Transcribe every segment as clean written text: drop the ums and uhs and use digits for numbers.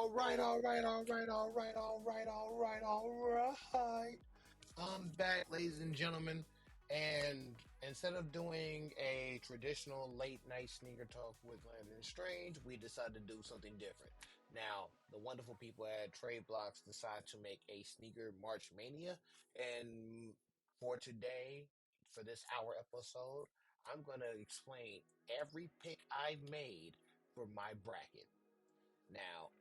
All right. I'm back, ladies and gentlemen. And instead of doing a traditional late night sneaker talk with Landon Strange, we decided to do something different. Now, the wonderful people at Trade Blocks decided to make a sneaker March Mania. And for today, for this hour episode, I'm going to explain every pick I've made for my bracket. Now,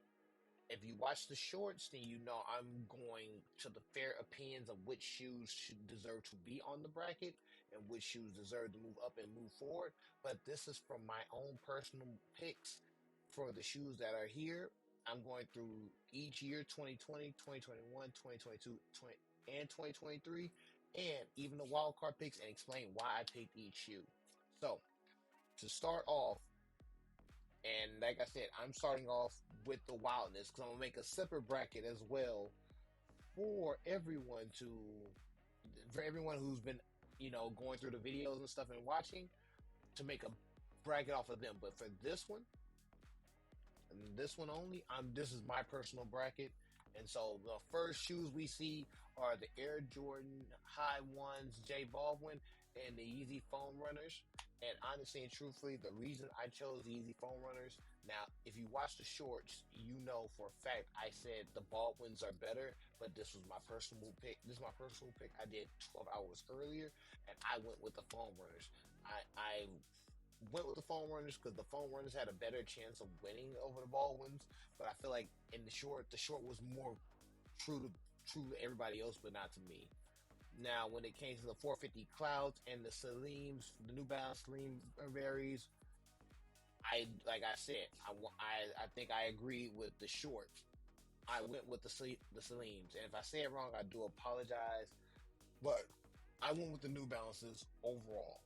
if you watch the shorts, then you know I'm going to the fair opinions of which shoes should deserve to be on the bracket and which shoes deserve to move up and move forward. But this is from my own personal picks for the shoes that are here. I'm going through each year 2020, 2021, 2022, and 2023, and even the wild card picks and explain why I picked each shoe. So, to start off, and like I said, I'm starting off with the wildness because I'm gonna make a separate bracket as well for everyone who's been, going through the videos and stuff and watching to make a bracket off of them. But for this one and this one only, this is my personal bracket. And so the first shoes we see are the Air Jordan High Ones J Baldwin and the Yeezy Foam Runners. And honestly and truthfully, the reason I chose the Yeezy Foam Runners, now, if you watch the shorts, you know for a fact I said the Baldwins are better, but this was my personal pick. This is my personal pick. I did 12 hours earlier, and I went with the Foam Runners. I went with the Foam Runners because the Foam Runners had a better chance of winning over the Baldwins, but I feel like in the short was more true to everybody else, but not to me. Now, when it came to the 450 Clouds and the Saleems, the New Balance Saleem berries, like I said, I think I agree with the short. I went with the Saleems, and if I say it wrong, I do apologize. But I went with the New Balances overall,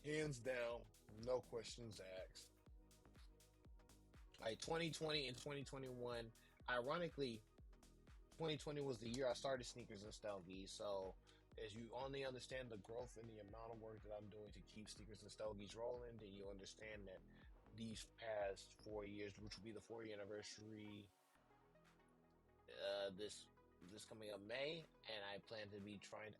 hands down, no questions asked. Like 2020 and 2021, ironically, 2020 was the year I started Sneakers and Stogies, so as you only understand the growth and the amount of work that I'm doing to keep Sneakers and Stogies rolling, then you understand that these past 4 years, which will be the 4-year anniversary this coming up May, and I plan to be I'm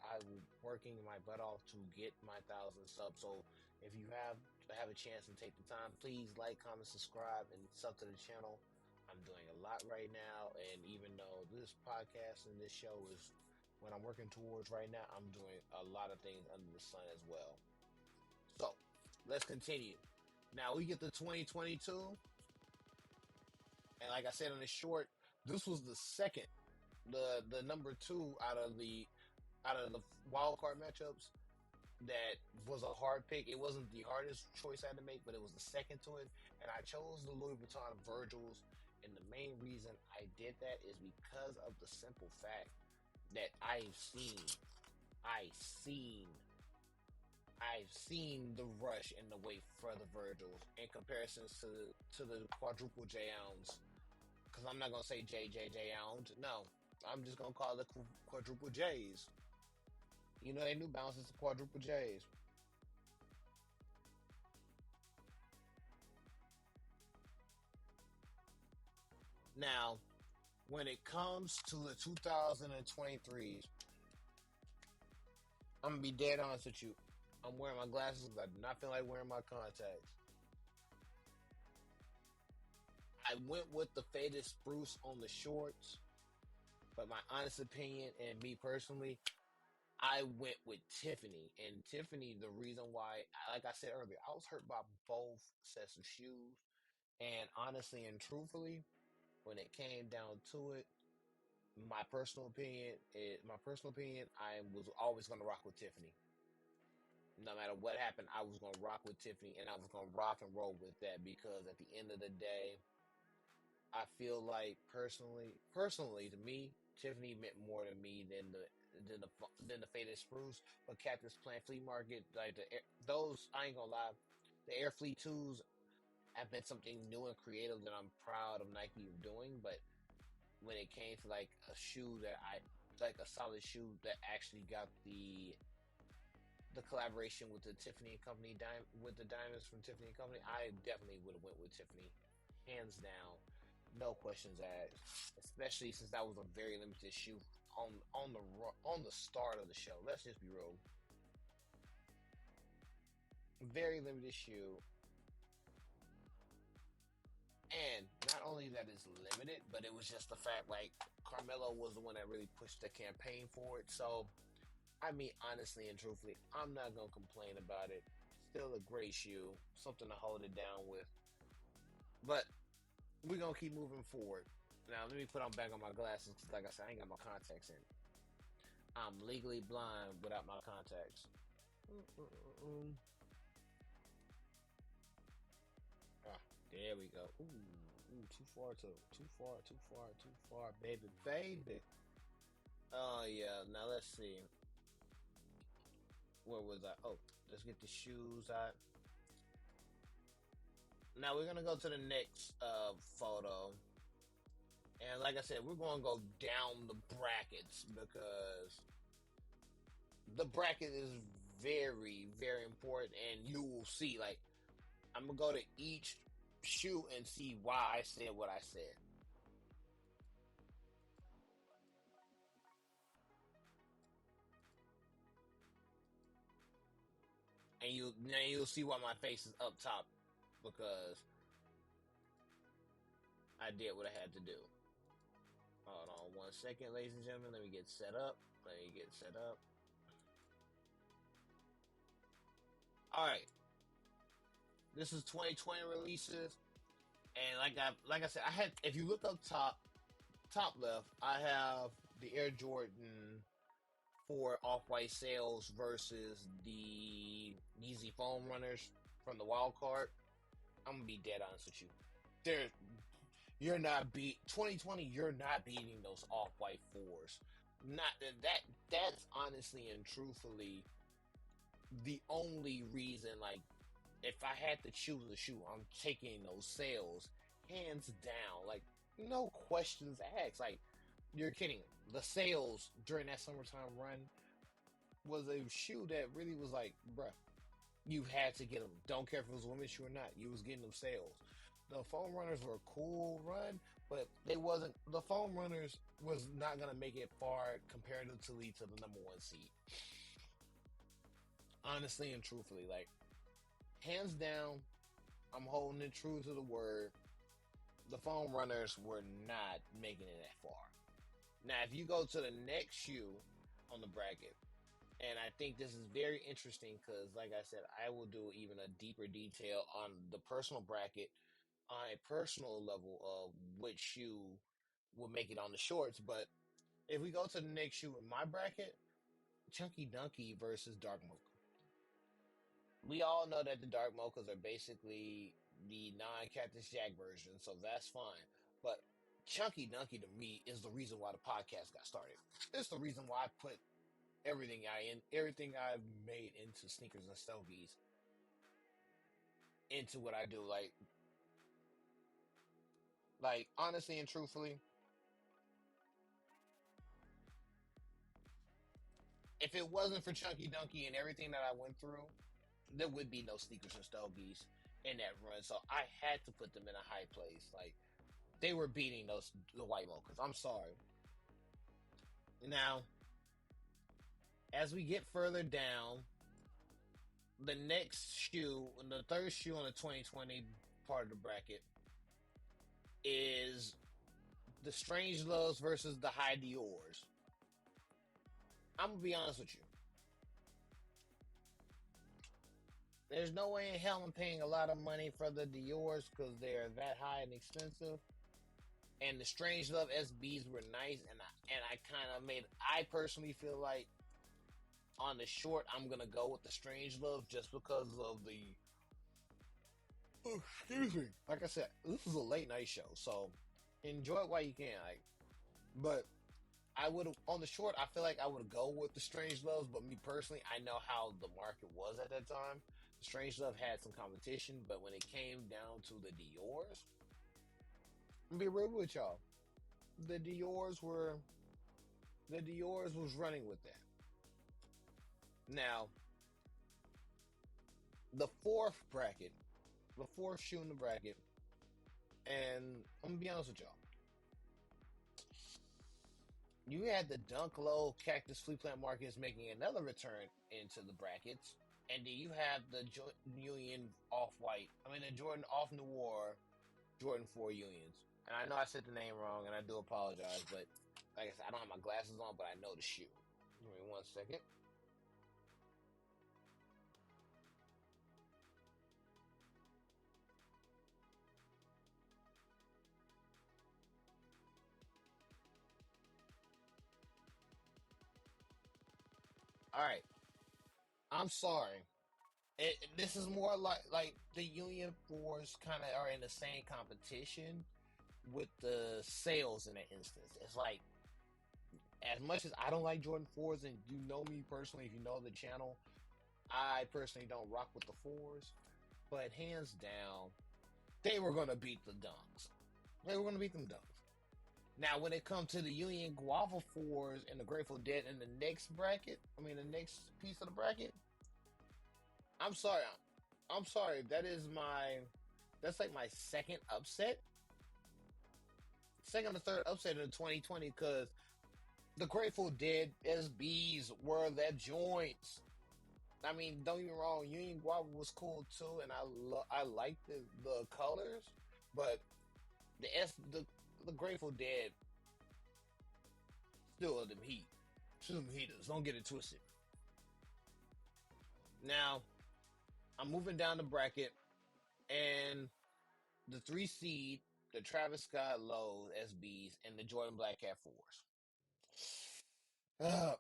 working my butt off to get my 1,000 subs. So if you have a chance and take the time, please like, comment, subscribe, and sub to the channel. I'm doing a lot right now, and even though this podcast and this show is what I'm working towards right now, I'm doing a lot of things under the sun as well. So let's continue. Now we get to 2022, and like I said in the short, this was the number two out of the wild card matchups. That was a hard pick. It wasn't the hardest choice I had to make, but it was the second to it. And I chose the Louis Vuitton Virgils. And the main reason I did that is because of the simple fact that I've seen the rush and the wait for the Virgils in comparisons to the quadruple J ounce. Because I'm not gonna say J ounce. No, I'm just gonna call it quadruple J's. You know, they New Balances the quadruple J's. Now, when it comes to the 2023s, I'm gonna be dead honest with you. I'm wearing my glasses, but I do not feel like wearing my contacts. I went with the faded spruce on the shorts, but my honest opinion and me personally, I went with Tiffany. And Tiffany, the reason why, like I said earlier, I was hurt by both sets of shoes. And honestly and truthfully, when it came down to it, my personal opinion, I was always going to rock with Tiffany. No matter what happened, I was going to rock with Tiffany, and I was going to rock and roll with that because at the end of the day, I feel like personally to me, Tiffany meant more to me than the faded spruce. But Cactus Plant Flea Market, like those, I ain't gonna lie, the Air Fleet 2s have been something new and creative that I'm proud of Nike doing. But when it came to like a shoe like a solid shoe that actually got the collaboration with the Tiffany and Company with the diamonds from Tiffany and Company, I definitely would have went with Tiffany, hands down. No questions asked. Especially since that was a very limited shoe on the start of the show. Let's just be real. Very limited shoe. And not only that it's limited, but it was just the fact like Carmelo was the one that really pushed the campaign forward. So I mean, honestly and truthfully, I'm not gonna complain about it. Still a great shoe, something to hold it down with. But we're gonna keep moving forward. Now let me put on back on my glasses because, like I said, I ain't got my contacts in. I'm legally blind without my contacts. Mm-mm-mm. Ah, there we go. Ooh, too far, baby. Oh yeah. Now let's see. Where was I? Oh, let's get the shoes out. Now we're gonna go to the next photo, and like I said, we're gonna go down the brackets because the bracket is very, very important, and you will see. Like, I'm gonna go to each shoe and see why I said what I said. And you'll see why my face is up top because I did what I had to do. Hold on 1 second, ladies and gentlemen. Let me get set up. All right, this is 2020 releases, and like I said, I had. If you look up top left, I have the Air Jordan for off-white sales versus the Yeezy foam runners from the wild card. I'm gonna be dead honest with you. There, you're not 2020. You're not beating those off-white fours. Not that. That's honestly and truthfully the only reason. Like, if I had to choose a shoe, I'm taking those sales hands down. Like, no questions asked. Like, you're kidding. The sales during that summertime run was a shoe that really was like, bruh, you had to get them. Don't care if it was a women's shoe or not. You was getting them sales. The foam runners were a cool run, but they wasn't. The foam runners was not gonna make it far comparatively to the number one seed. Honestly and truthfully, like, hands down, I'm holding it true to the word. The foam runners were not making it that far. Now, if you go to the next shoe on the bracket, and I think this is very interesting because, like I said, I will do even a deeper detail on the personal bracket on a personal level of which shoe will make it on the shorts. But if we go to the next shoe in my bracket, Chunky Dunky versus Dark Mocha. We all know that the Dark Mochas are basically the non-Cactus Jack version, so that's fine. But Chunky Dunky to me is the reason why the podcast got started. It's the reason why I put everything I've made into Sneakers and Stogies into what I do. Like honestly and truthfully, if it wasn't for Chunky Dunky and everything that I went through, there would be no Sneakers and Stogies in that run. So I had to put them in a high place. Like, they were beating the white mochas. I'm sorry. Now, as we get further down, the next shoe, the third shoe on the 2020 part of the bracket, is the Strange Loves versus the High Dior's. I'm gonna be honest with you. There's no way in hell I'm paying a lot of money for the Dior's because they're that high and expensive. And the Strange Love SBs were nice, and I kind of made. I personally feel like on the short, I'm gonna go with the Strange Love just because of the. Oh, excuse me. Like I said, this is a late night show, so enjoy it while you can. Like, but I would on the short. I feel like I would go with the Strange Loves, but me personally, I know how the market was at that time. The Strange Love had some competition, but when it came down to the Dior's, I'm gonna be real with y'all. The Dior's were the Dior's was running with that. Now, the fourth shoe in the bracket And I'm gonna be honest with y'all. You had the Dunk Low Cactus Flea Plant Markets making another return into the brackets. And then you have the Union Off White. I mean, the Jordan Off Noir Jordan 4 Unions. And I know I said the name wrong, and I do apologize, but like I said, I don't have my glasses on, but I know the shoe. Give me 1 second. All right. I'm sorry. This is more like the Union 4s kind of are in the same competition with the sales in that instance. It's like, as much as I don't like Jordan 4s, and you know me personally, if you know the channel, I personally don't rock with the 4s. But hands down, they were going to beat the Dunks. They were going to beat them Dunks. Now, when it comes to the Union Guava 4s and the Grateful Dead in the next bracket, the next piece of the bracket, I'm sorry. I'm sorry. That's like my second upset. Second or third upset in 2020 because the Grateful Dead SBs were their joints. I mean, don't get me wrong, Union Guava was cool too, and I liked the colors, but the Grateful Dead still them heat. Still them heaters. Don't get it twisted. Now, I'm moving down the bracket, and the 3 seed, the Travis Scott Low SBs, and the Jordan Black Cat 4s. Uh,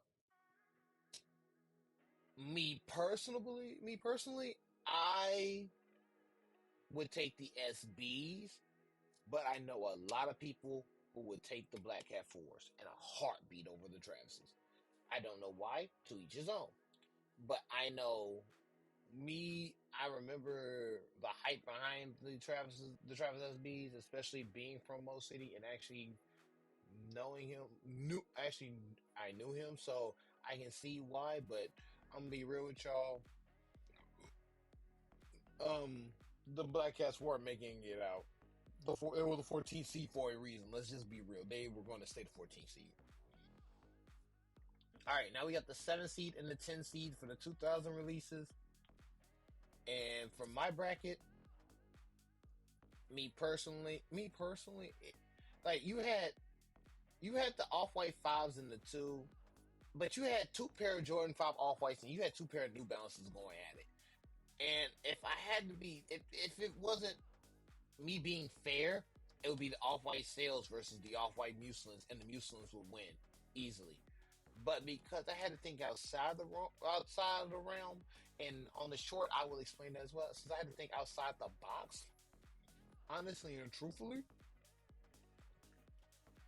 me personally, I would take the SBs, but I know a lot of people who would take the Black Cat 4s in a heartbeat over the Travises. I don't know why, to each his own. But I know I remember the hype behind the Travis SBs, especially being from Mo City and actually knowing him. I knew him, so I can see why. But I'm gonna be real with y'all. The Black Cats weren't making it out. It was the 14th seed for a reason. Let's just be real. They were going to stay the 14th seed. All right, now we got the 7 seed and the 10 seed for the 2000 releases. And for my bracket, like you had the off white fives in the two, but you had two pair of Jordan 5 off whites and you had two pair of New Balances going at it. And if I had to be, if it wasn't me being fair, it would be the off white sales versus the off white Muslins, and the Muslins would win easily. But because I had to think outside of the realm, and on the short, I will explain that as well. Since I had to think outside the box, honestly and truthfully,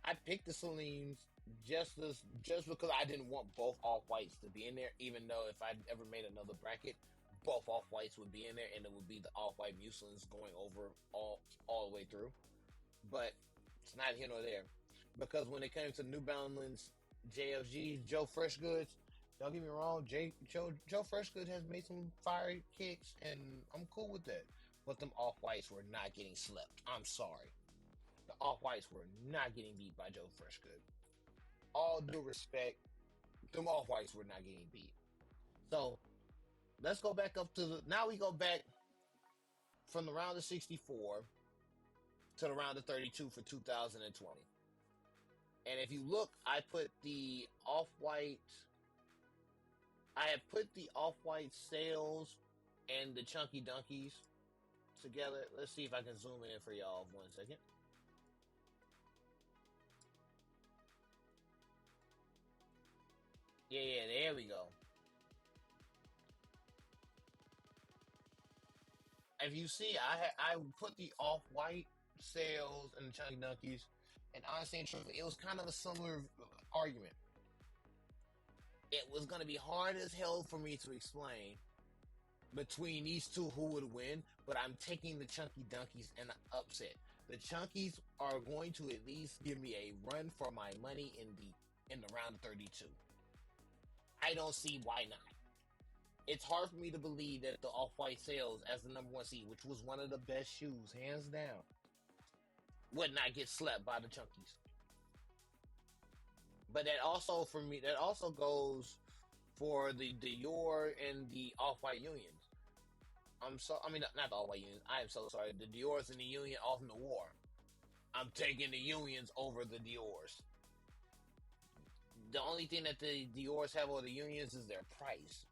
I picked the Celines just because I didn't want both off whites to be in there. Even though if I'd ever made another bracket, both off whites would be in there, and it would be the off white Muslins going over all the way through. But it's not here nor there, because when it came to New Balance, JFGs, Joe Fresh Goods, don't get me wrong, Joe Fresh Goods has made some fire kicks, and I'm cool with that. But them off whites were not getting slept. I'm sorry. The off whites were not getting beat by Joe Freshgood. All due respect, them off whites were not getting beat. So let's go back up to now we go back from the round of 64 to the round of 32 for 2020. And if you look, I have put the off white sales and the chunky dunkies together. Let's see if I can zoom in for y'all 1 second. Yeah, there we go. If you see, I put the off white sales and the chunky dunkies, and honestly and truthfully, it was kind of a similar argument. It was going to be hard as hell for me to explain between these two who would win, but I'm taking the chunky dunkies in an upset. The chunkies are going to at least give me a run for my money in the round of 32. I don't see why not. It's hard for me to believe that the off-white sales as the number 1 seed, which was one of the best shoes, hands down. would not get slept by the chunkies. But that also, for me, that also goes for the Dior and the Off-White Unions. I mean, not the All-White Unions. I am so sorry. The Dior's and the Union off Noir. I'm taking the Unions over the Dior's. The only thing that the Dior's have over the Unions is their price.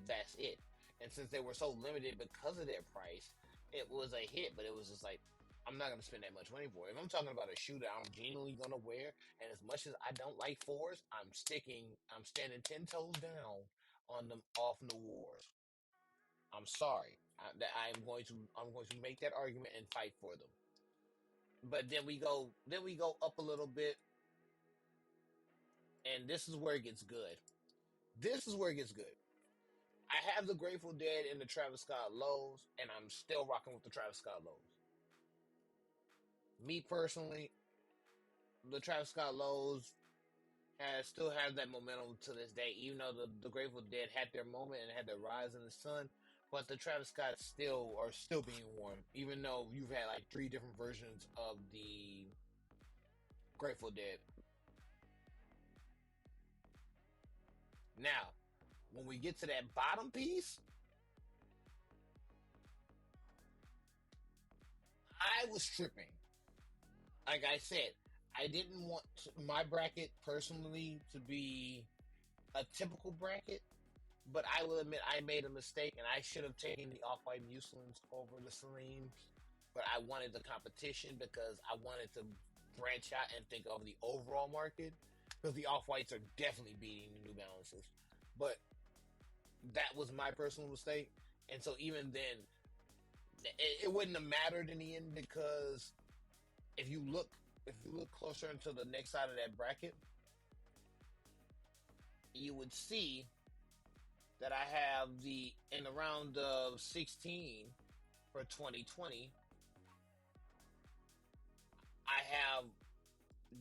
That's it. And since they were so limited because of their price, it was a hit. But it was just like, I'm not gonna spend that much money for it. If I'm talking about a shoe that I'm genuinely gonna wear, and as much as I don't like fours, I'm standing 10 toes down on them off Noirs. I'm sorry. I'm going to make that argument and fight for them. But then we go up a little bit, and this is where it gets good. This is where it gets good. I have the Grateful Dead and the Travis Scott lows, and I'm still rocking with the Travis Scott lows. Me personally, the Travis Scott lows still have that momentum to this day, even though the Grateful Dead had their moment and had their rise in the sun. But the Travis Scott are still being worn, even though you've had like 3 different versions of the Grateful Dead. Now, when we get to that bottom piece, I was tripping. Like I said, I didn't want my bracket personally to be a typical bracket, but I will admit I made a mistake and I should have taken the Off-White Muslins over the Celine's. But I wanted the competition because I wanted to branch out and think of the overall market, because the Off-Whites are definitely beating the New Balances. But that was my personal mistake. And so even then, it wouldn't have mattered in the end, because if you look closer into the next side of that bracket, you would see that I have in the round of 16 for 2020, I have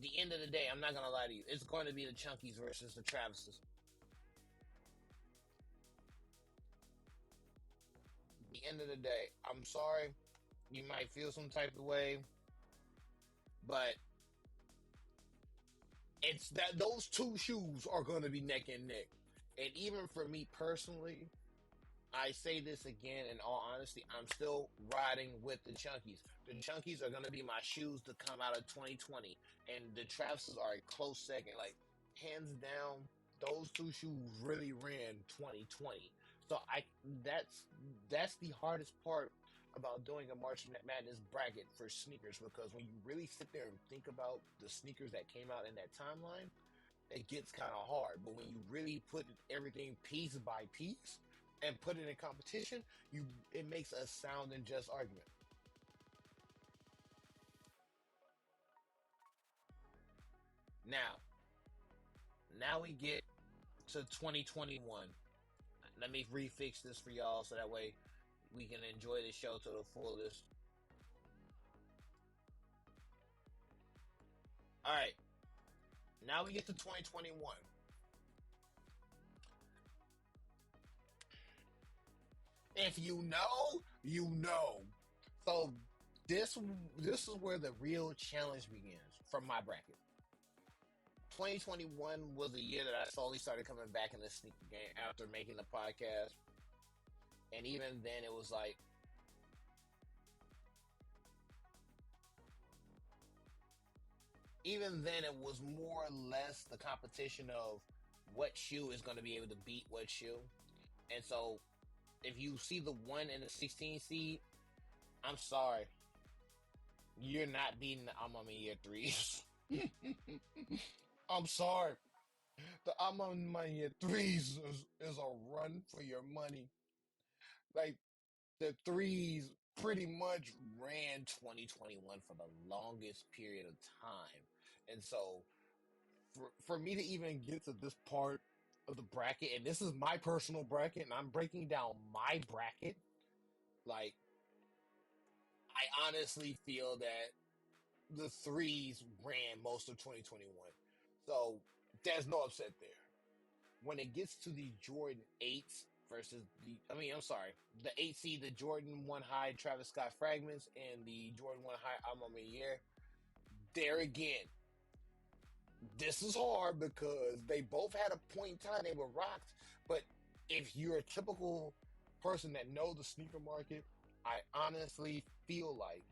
the end of the day. I'm not going to lie to you. It's going to be the Chunkies versus the Travises. The end of the day, I'm sorry. You might feel some type of way, but it's that those 2 shoes are going to be neck and neck. And even for me personally, I say this again in all honesty, I'm still riding with the Chunkies. The Chunkies are going to be my shoes to come out of 2020. And the Travises are a close second. Like, hands down, those 2 shoes really ran 2020. So that's the hardest part about doing a March Madness bracket for sneakers, because when you really sit there and think about the sneakers that came out in that timeline, it gets kind of hard. But when you really put everything piece by piece and put it in competition, it makes a sound and just argument. Now we get to 2021. Let me refix this for y'all so that way we can enjoy the show to the fullest. All right. Now we get to 2021. If you know, you know. So this is where the real challenge begins from my bracket. 2021 was the year that I slowly started coming back in the sneaker game after making the podcast. And even then, it was like, even then, it was more or less the competition of what shoe is going to be able to beat what shoe. And so, if you see the 1 and the 16 seed, I'm sorry. You're not beating the I'm on my year 3s. I'm sorry. The I'm on my year 3s is a run for your money. Like, the 3s pretty much ran 2021 for the longest period of time. And so, for me to even get to this part of the bracket, and this is my personal bracket, and I'm breaking down my bracket, like, I honestly feel that the 3s ran most of 2021. So, there's no upset there. When it gets to the Jordan 8s versus the 8 seed, the Jordan 1 high Travis Scott fragments, and the Jordan 1 high I'm on my year, there again, this is hard because they both had a point in time they were rocked. But if you're a typical person that knows the sneaker market, I honestly feel like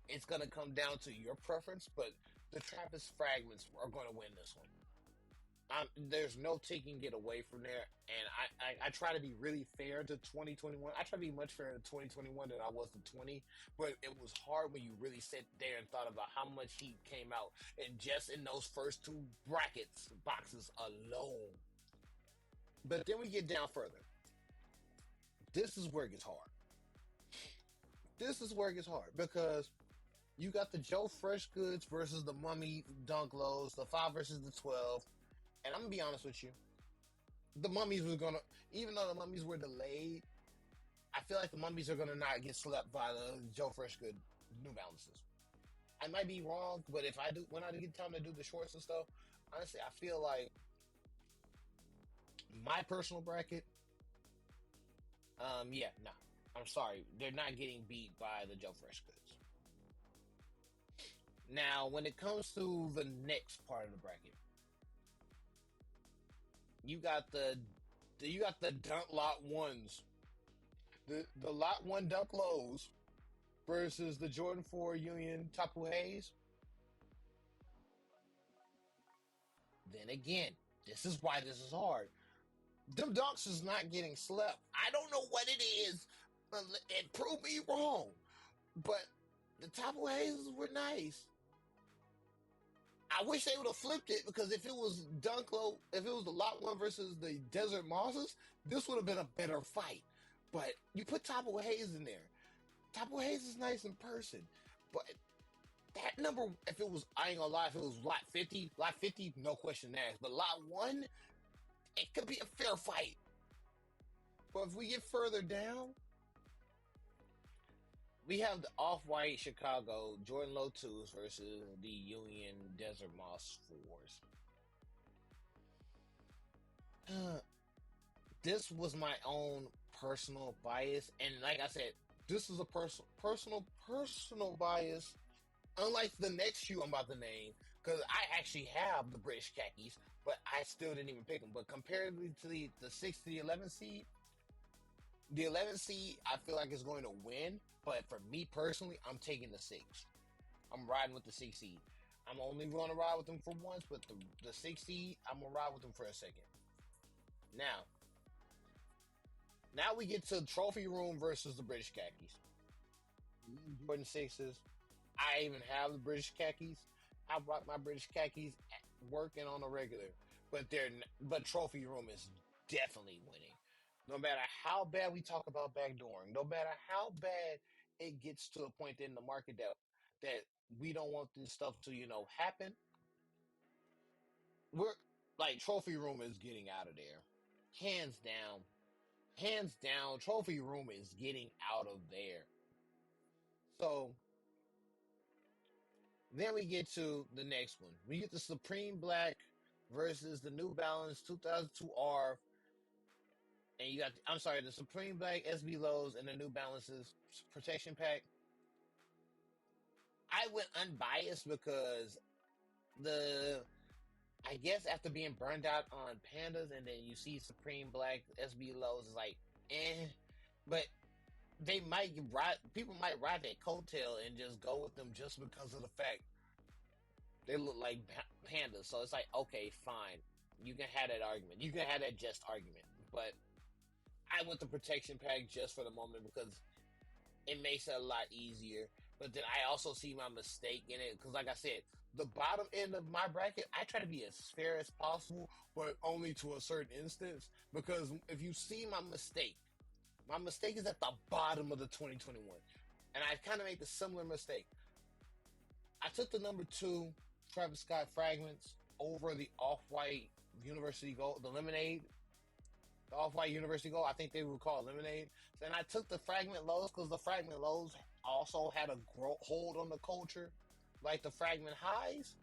it's gonna come down to your preference. But the Travis fragments are gonna win this one. There's no taking it away from there, and I try to be really fair to 2021. I try to be much fairer to 2021 than I was to 20, but it was hard when you really sat there and thought about how much heat came out, and just in those first two brackets boxes alone. But then we get down further. This is where it gets hard. This is where it gets hard because you got the Joe Fresh Goods versus the Mummy Dunk Lows, the 5 versus the 12. And I'm gonna be honest with you, the Mummies was gonna, even though the Mummies were delayed, I feel like the Mummies are gonna not get slept by the Joe Freshgood New Balances. I might be wrong, but if I do, when I get time to do the shorts and stuff, honestly, I feel like my personal bracket, yeah, no, I'm sorry, they're not getting beat by the Joe Freshgoods. Now, when it comes to the next part of the bracket, you got the dunk lot ones, the lot one dunk lows versus the Jordan 4 Union Tapu Hayes. Then again, this is why this is hard. Them dunks is not getting slept. I don't know what it is, and prove me wrong. But the Tapu Hayes were nice. I wish they would have flipped it, because if it was Dunklo, if it was the Lot 1 versus the Desert Mosses, this would have been a better fight. But you put Tapu Hayes in there. Tapu Hayes is nice in person. But that number, if it was, I ain't gonna lie, if it was Lot 50, no question asked. But Lot 1, it could be a fair fight. But if we get further down, we have the Off-White Chicago Jordan Low 2s versus the Union Desert Moss 4s. This was my own personal bias, and like I said, this is a personal bias. Unlike the next shoe I'm about to name, because I actually have the British khakis, but I still didn't even pick them. But comparatively to the 6 to the 11 seed, the 11 seed I feel like is going to win. But for me personally, I'm taking the 6. I'm riding with the 6 seed. I'm only going to ride with them for once, but the 6 seed, I'm going to ride with them for a second. Now we get to Trophy Room versus the British khakis. Jordan 6s. I even have the British khakis. I rock my British khakis working on a regular. But Trophy Room is definitely winning. No matter how bad we talk about backdooring, no matter how bad it gets to a point in the market that we don't want this stuff to, happen, we're like, Trophy Room is getting out of there. Hands down, Trophy Room is getting out of there. So then we get to the next one. We get the Supreme Black versus the New Balance 2002R. And you got, the Supreme Black SB Lows and the New Balances protection pack. I went unbiased because I guess after being burned out on Pandas, and then you see Supreme Black SB Lows, is like, but people might ride that coattail and just go with them just because of the fact they look like Pandas. So it's like, okay, fine. You can have that argument. You can have that just argument. But I went the protection pack just for the moment because it makes it a lot easier. But then I also see my mistake in it because, like I said, the bottom end of my bracket, I try to be as fair as possible, but only to a certain instance. Because if you see my mistake is at the bottom of the 2021. And I kind of made the similar mistake. I took the number 2 Travis Scott fragments over the Off-White University Gold, the Lemonade. The Off-White University Gold, I think they would call it Lemonade. And I took the Fragment Lows because the Fragment Lows also had a hold on the culture like the Fragment Highs.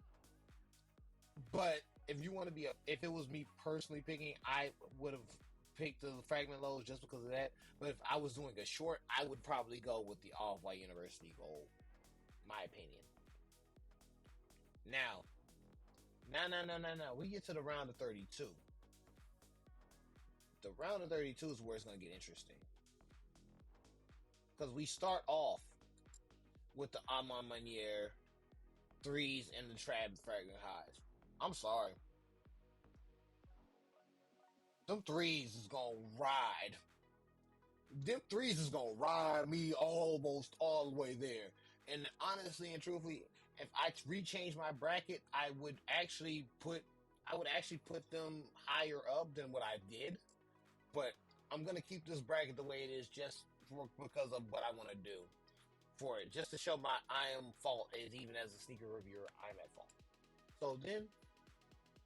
But if it was me personally picking, I would have picked the Fragment Lows just because of that. But if I was doing a short, I would probably go with the Off-White University Gold. My opinion. Now, now. We get to the round of 32. The round of 32 is where it's going to get interesting. Because we start off with the Amon Mania threes and the Trab Fragrant highs. I'm sorry. Them threes is going to ride. Them threes is going to ride me almost all the way there. And honestly and truthfully, if I rechange my bracket, I would actually put them higher up than what I did. But I'm gonna keep this bracket the way it is just because of what I want to do for it, just to show my I am fault is even as a sneaker reviewer, I'm at fault. So then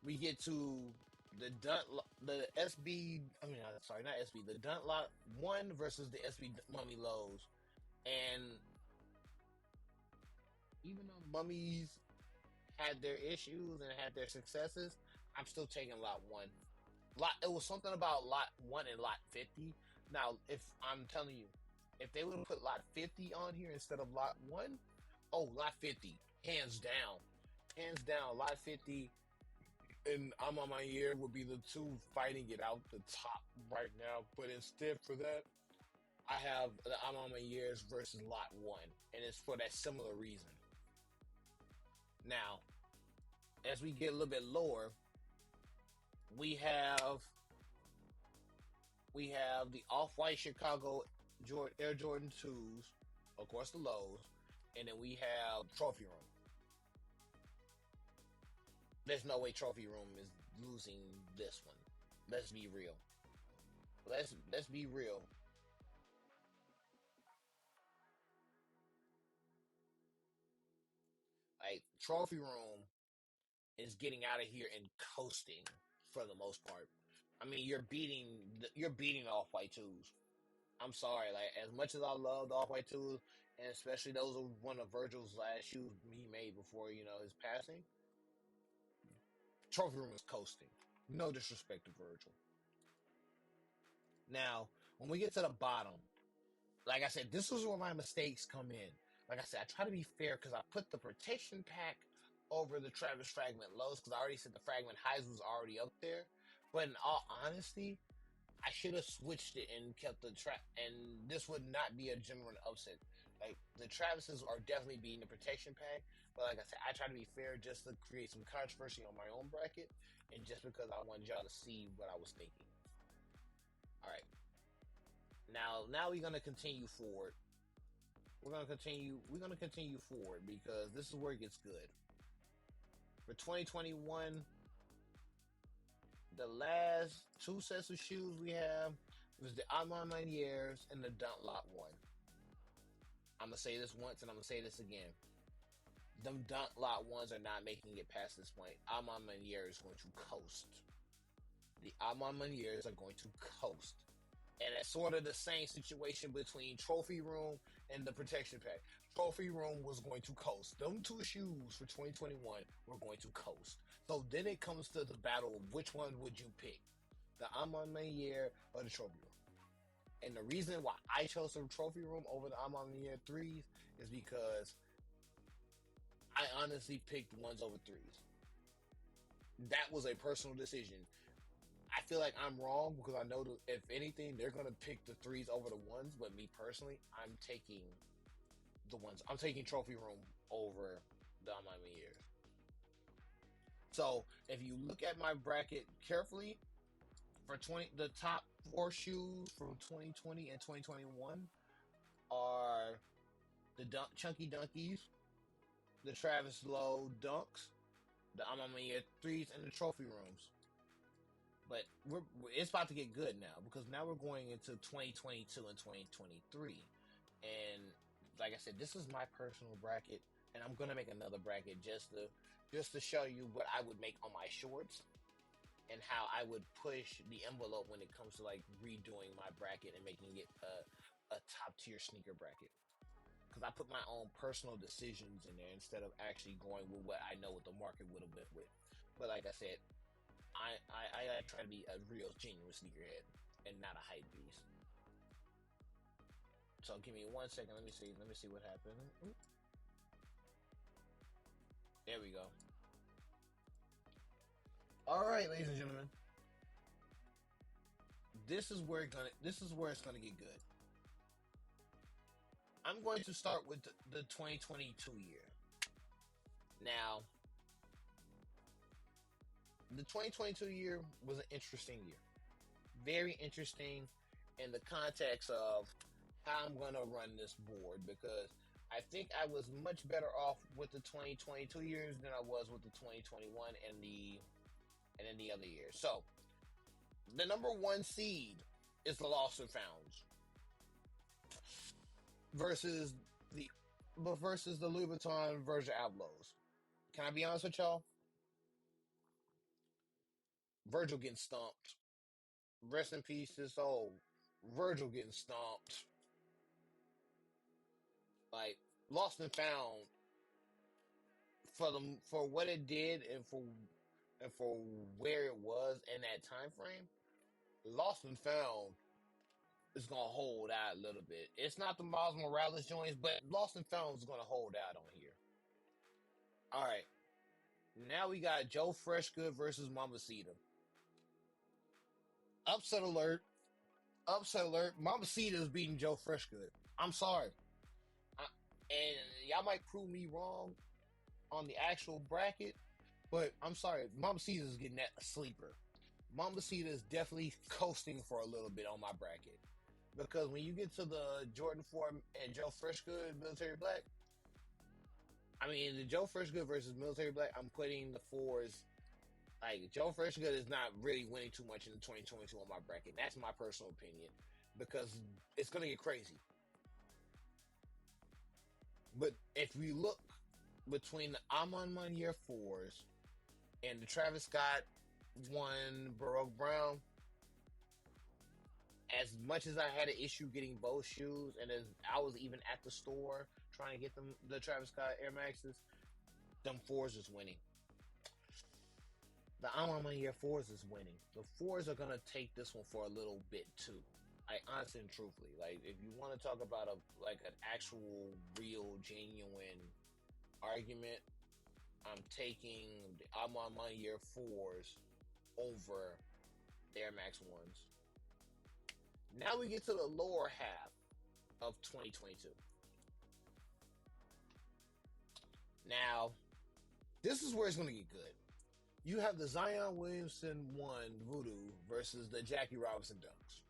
we get to the SB. I mean, sorry, not SB. The Dunt Lot 1 versus the SB Mummy Lows, and even though the Mummies had their issues and had their successes, I'm still taking Lot 1. It was something about Lot 1 and Lot 50. Now, if I'm telling you, if they would have put Lot 50 on here instead of Lot 1, oh, Lot 50, hands down. Hands down, Lot 50 and I'm on my ear would be the two fighting it out the top right now. But instead for that, I have the I'm on my ears versus Lot 1. And it's for that similar reason. Now, as we get a little bit lower, we have the Off-White Chicago Air Jordan 2s, of course the lows, and then we have Trophy Room. There's no way Trophy Room is losing this one. Let's be real. Let's be real. Like, Trophy Room is getting out of here and coasting for the most part. I mean, you're beating Off-White 2s. I'm sorry, like, as much as I love the Off-White 2s, and especially those are one of Virgil's last shoes he made before, his passing, Trophy Room is coasting. No disrespect to Virgil. Now, when we get to the bottom, like I said, this is where my mistakes come in. Like I said, I try to be fair because I put the protection pack over the Travis Fragment lows because I already said the Fragment highs was already up there. But in all honesty, I should have switched it and kept the and this would not be a genuine upset. Like, the Travises are definitely beating the protection pack, but like I said, I try to be fair just to create some controversy on my own bracket, and just because I wanted y'all to see what I was thinking. All right, now we're gonna continue forward. We're gonna continue forward because this is where it gets good. For 2021, the last two sets of shoes we have was the Amon Maniers and the Dunk Lot 1. I'm going to say this once and I'm going to say this again. Them Dunk Lot 1s are not making it past this point. Amon Maniers is going to coast. The Amon Maniers are going to coast. And it's sort of the same situation between Trophy Room and the Protection Pack. Trophy Room was going to coast. Them two shoes for 2021 were going to coast. So then it comes to the battle of which one would you pick? The Amon Manier or the Trophy Room? And the reason why I chose the Trophy Room over the Amon Manier 3s is because I honestly picked 1s over 3s. That was a personal decision. I feel like I'm wrong because I know that if anything, they're going to pick the 3s over the 1s. But me personally, I'm taking the 1s. I'm taking Trophy Room over the Amon Maniers. So if you look at my bracket carefully, for the top 4 shoes from 2020 and 2021 are the Chunky Dunkies, the Travis Lowe Dunks, the Amon Manier 3s, and the Trophy Rooms. But it's about to get good now because now we're going into 2022 and 2023. And like I said, this is my personal bracket, and I'm gonna make another bracket just to show you what I would make on my shorts and how I would push the envelope when it comes to like redoing my bracket and making it a top tier sneaker bracket. Because I put my own personal decisions in there instead of actually going with what I know what the market would have been with. But like I said, I try to be a real genuine sneakerhead and not a hype beast. So give me 1 second. Let me see what happened. There we go. All right, ladies and gentlemen, this is where it's gonna get good. I'm going to start with the 2022 year. Now, the 2022 year was an interesting year. Very interesting in the context of how I'm going to run this board because I think I was much better off with the 2022 years than I was with the 2021 and then the other years. So, the number one seed is the Lost and Founds versus the versus the Louis Vuitton Virgil Ablohs. Can I be honest with y'all? Virgil getting stumped. Rest in peace, his soul. Virgil getting stomped. Like Lost and Found for what it did and for where it was in that time frame. Lost and Found is gonna hold out a little bit. It's not the Miles Morales joints, but Lost and Found is gonna hold out on here. All right, now we got Joe Freshgood versus Mamacita. Upset alert! Upset alert! Mamacita is beating Joe Freshgood. I'm sorry. I, and y'all might prove me wrong on the actual bracket, but I'm sorry, Mamacita is getting that sleeper. Mamacita is definitely coasting for a little bit on my bracket because when you get to the Jordan 4 and Joe Freshgood Military Black, I mean the Joe Freshgood versus Military Black, I'm putting the fours. Like Joe Freshgood is not really winning too much in the 2022 on my bracket. That's my personal opinion because it's gonna get crazy. But if we look between the Amon Mania fours and the Travis Scott one Baroque Brown, as much as I had an issue getting both shoes, and as I was even at the store trying to get them the Travis Scott Air Maxes, them fours is winning. The Amon Mania fours is winning. The fours are gonna take this one for a little bit too. Like honestly and truthfully, like if you want to talk about an actual, real, genuine argument, I'm taking the Amon Mania fours over the Air Max ones. Now we get to the lower half of 2022. Now, this is where it's going to get good. You have the Zion Williamson 1 Voodoo versus the Jackie Robinson Dunks.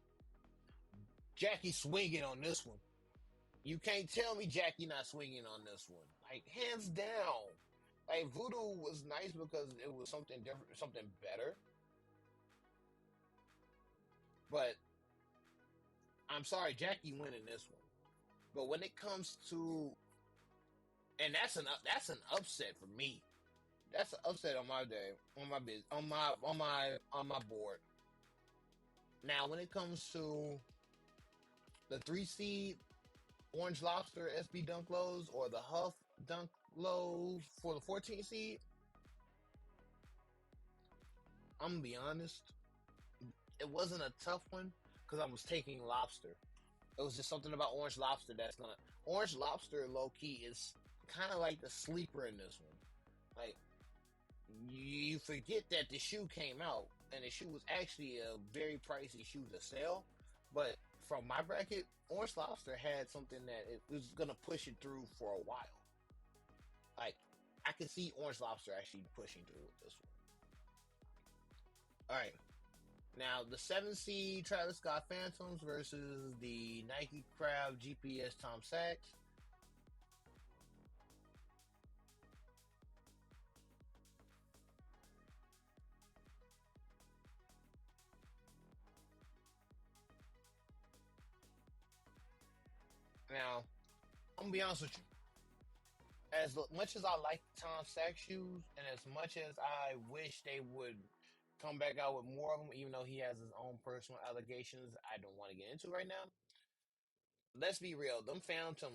Jackie swinging on this one. You can't tell me Jackie not swinging on this one. Like, hands down. Like, Voodoo was nice because it was something different, something better. But I'm sorry, Jackie winning this one. But when it comes to, and that's an upset for me. That's an upset on my day, on my biz, on my board. Now, when it comes to the 3 seed Orange Lobster SB Dunk Lows or the Huff Dunk Lows for the 14 seed, I'm gonna be honest, it wasn't a tough one because I was taking Lobster. It was just something about Orange Lobster that's gonna Orange Lobster low key is kind of like the sleeper in this one. Like you forget that the shoe came out and the shoe was actually a very pricey shoe to sell, but from my bracket, Orange Lobster had something that it was gonna push it through for a while. Like I could see Orange Lobster actually pushing through with this one. All right. Now, the 7 seed Travis Scott Phantoms versus the Nike Crab GPS Tom Sachs. Now, I'm gonna be honest with you. As much as I like Tom Sachs shoes, and as much as I wish they would come back out with more of them, even though he has his own personal allegations I don't want to get into right now. Let's be real. The Phantoms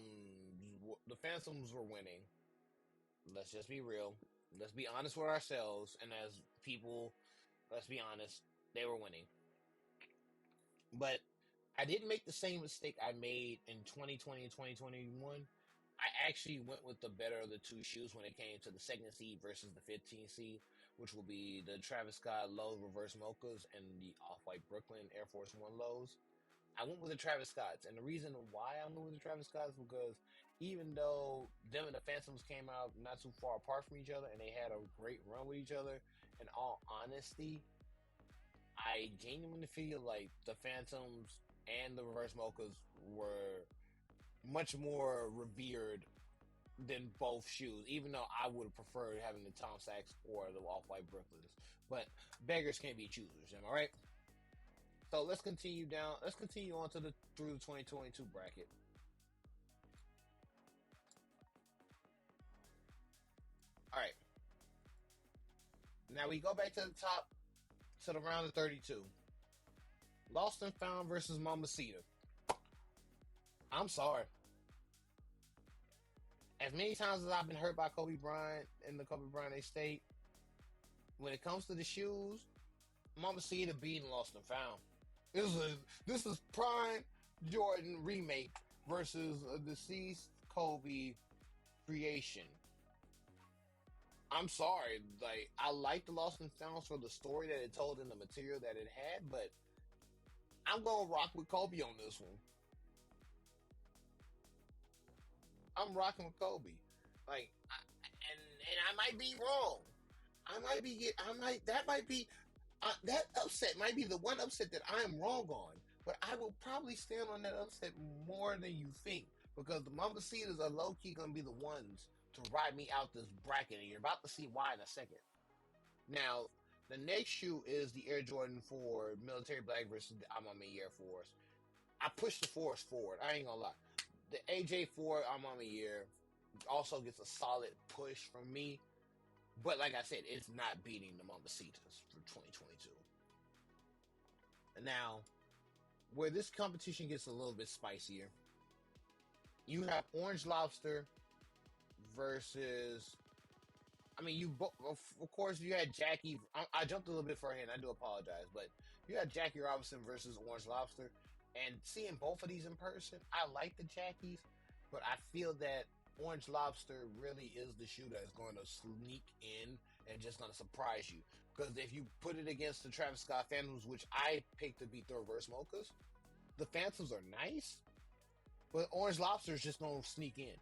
were winning. Let's just be real. Let's be honest with ourselves, and as people, let's be honest, they were winning. But I didn't make the same mistake I made in 2020 and 2021. I actually went with the better of the two shoes when it came to the second seed versus the 15 seed. which will be the Travis Scott low reverse mochas and the off-white Brooklyn Air Force One lows. I went with the Travis Scotts, and the reason why I went with the Travis Scotts was because even though them and the Phantoms came out not too far apart from each other, and they had a great run with each other, in all honesty, I genuinely feel like the Phantoms and the reverse mochas were much more revered than both shoes, even though I would have preferred having the Tom Sachs or the off-white Brooklyns. But beggars can't be choosers, am I right? So let's continue down. Let's continue on to through the 2022 bracket. All right. Now we go back to the top, to the round of 32. Lost and Found versus Mamacita. I'm sorry. As many times as I've been hurt by Kobe Bryant in the Kobe Bryant estate, when it comes to the shoes, Mamacita beating Lost and Found. This is prime Jordan remake versus a deceased Kobe creation. I'm sorry, like I like the Lost and Founds for the story that it told and the material that it had, but I'm gonna rock with Kobe on this one. I'm rocking with Kobe, like, and I might be wrong. That upset might be the one upset that I am wrong on, but I will probably stand on that upset more than you think because the Mambacitas are low key gonna be the ones to ride me out this bracket, and you're about to see why in a second. Now, the next shoe is the Air Jordan 4 Military Black versus the Amami Air Force. I pushed the Force forward. I ain't gonna lie. The AJ4 Amami Air also gets a solid push from me. But like I said, it's not beating the Mambacitas for 2022. Now, where this competition gets a little bit spicier, you have Orange Lobster versus. I mean, of course, you had Jackie. I jumped a little bit further, and I do apologize, but you had Jackie Robinson versus Orange Lobster, and seeing both of these in person, I like the Jackies, but I feel that Orange Lobster really is the shoe that is going to sneak in and just going to surprise you. Because if you put it against the Travis Scott Phantoms, which I picked to beat the reverse mochas, the Phantoms are nice, but Orange Lobster is just going to sneak in.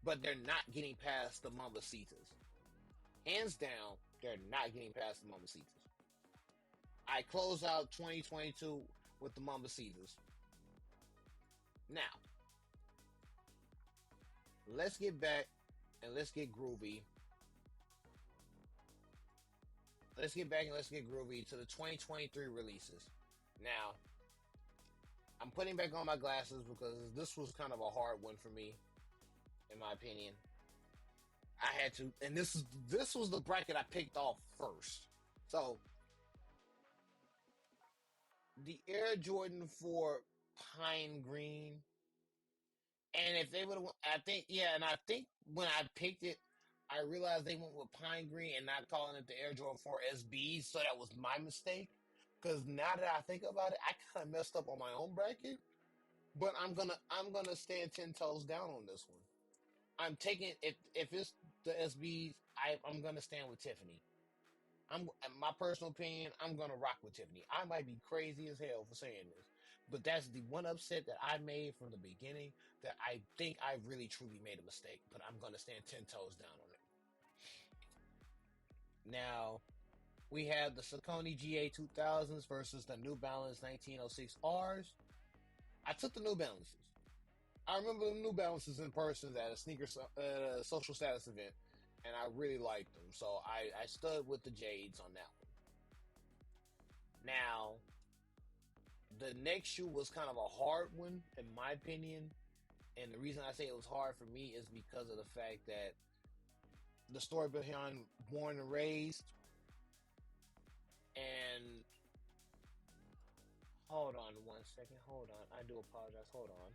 But they're not getting past the Mambacitas. Hands down, they're not getting past the Mambacitas. I close out 2022 with the Mambacitas. Now, let's get back and let's get groovy. Let's get back and let's get groovy to the 2023 releases. Now, I'm putting back on my glasses because this was kind of a hard one for me, in my opinion. I had to, and this was the bracket I picked off first. So, the Air Jordan 4 Pine Green, and if they would have, I think when I picked it, I realized they went with Pine Green and not calling it the Air Jordan 4 SB, so that was my mistake. Because now that I think about it, I kind of messed up on my own bracket. But I'm gonna stand 10 toes down on this one. I'm taking if it's the SBs, I'm gonna stand with Tiffany. In my personal opinion, I'm gonna rock with Tiffany. I might be crazy as hell for saying this, but that's the one upset that I made from the beginning that I think I really truly made a mistake. But I'm gonna stand 10 toes down on it. Now we have the Saucony GA 2000s versus the New Balance 1906 Rs. I took the New Balances. I remember the New Balances in person at a social status event, and I really liked them. So I stood with the Jades on that one. Now, the next shoe was kind of a hard one, in my opinion. And the reason I say it was hard for me is because of the fact that the story behind Born and Raised, and hold on one second. Hold on. I do apologize. Hold on.